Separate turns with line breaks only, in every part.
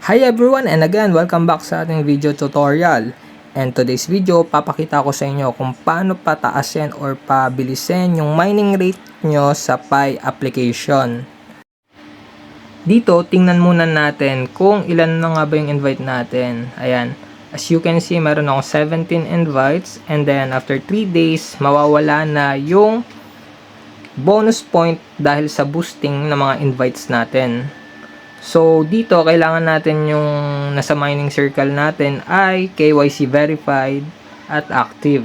Hi everyone, and again, welcome back sa ating video tutorial. And today's video, papakita ko sa inyo kung paano pataasin or pabilisin yung mining rate nyo sa Pi application. Dito, tingnan muna natin kung ilan na nga ba yung invite natin. Ayan, as you can see, meron akong 17 invites, and then after 3 days, mawawala na yung bonus point dahil sa boosting ng mga invites natin. So, dito, kailangan natin yung nasa mining circle natin ay KYC verified at active.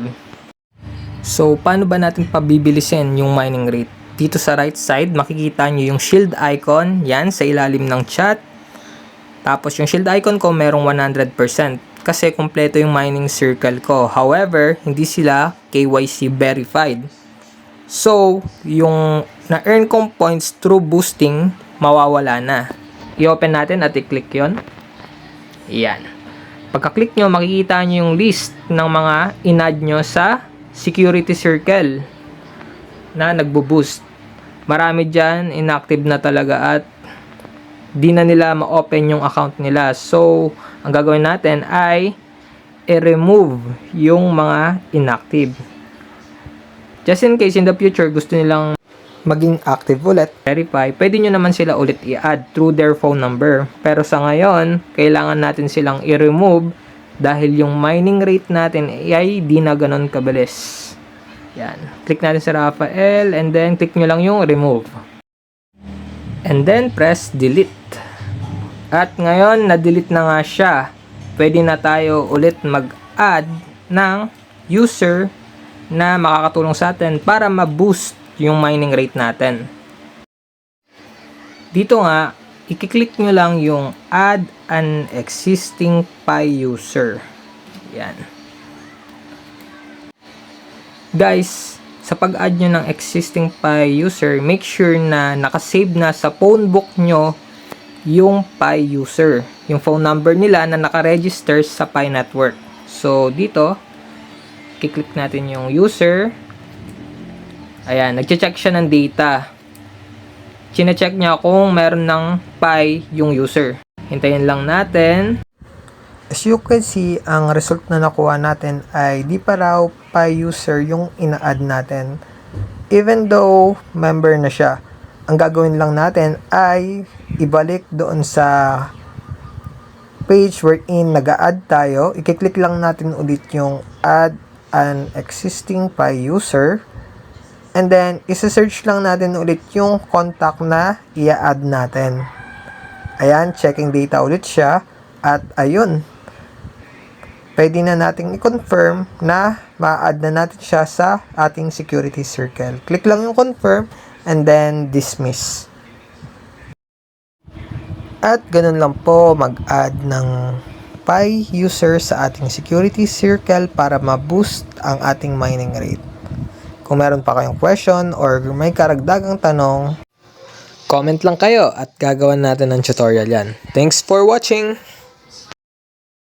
So, paano ba natin pabibilisin yung mining rate? Dito sa right side, makikita nyo yung shield icon. Yan, sa ilalim ng chat. Tapos, yung shield icon ko merong 100% kasi kompleto yung mining circle ko. However, hindi sila KYC verified. So, yung na-earn kong points through boosting, mawawala na. I-open natin at i-click yon. Yan. Pagka-click nyo, makikita nyo yung list ng mga in-add nyo sa security circle na nagbo-boost. Marami dyan, inactive na talaga at di na nila ma-open yung account nila. So, ang gagawin natin ay i-remove yung mga inactive. Just in case in the future gusto nilang maging active ulit, verify, pwede nyo naman sila ulit i-add through their phone number. Pero sa ngayon, kailangan natin silang i-remove dahil yung mining rate natin ay di na ganun kabilis. Yan. Click natin sa Rafael and then click nyo lang yung remove. And then press delete. At ngayon, na-delete na nga siya. Pwede na tayo ulit mag-add ng user na makakatulong sa atin para ma-boost yung mining rate natin. Dito nga, i-click nyo lang yung add an existing Pi user. Yan. Guys, sa pag-add nyo ng existing Pi user, make sure na nakasave na sa phone book nyo yung Pi user. Yung phone number nila na nakaregister sa Pi network. So, dito, i-click natin yung user. Ayan, nagche-check siya ng data. Chine-check niya kung meron ng Pi yung user. Hintayin lang natin.
As you can see, ang result na nakuha natin ay di pa raw Pi user yung ina-add natin. Even though member na siya. Ang gagawin lang natin ay ibalik doon sa page wherein nag-a-add tayo. I-click lang natin ulit yung add an existing Pi user. And then, isa-search lang natin ulit yung contact na i-add natin. Ayan, checking data ulit siya. At ayun, pwede na natin i-confirm na ma-add na natin siya sa ating security circle. Click lang yung confirm and then dismiss. At ganun lang po mag-add ng Pi user sa ating security circle para ma-boost ang ating mining rate. Kung meron pa kayong question or may karagdagang tanong,
Comment lang kayo at gagawan natin ng tutorial yan. Thanks for watching!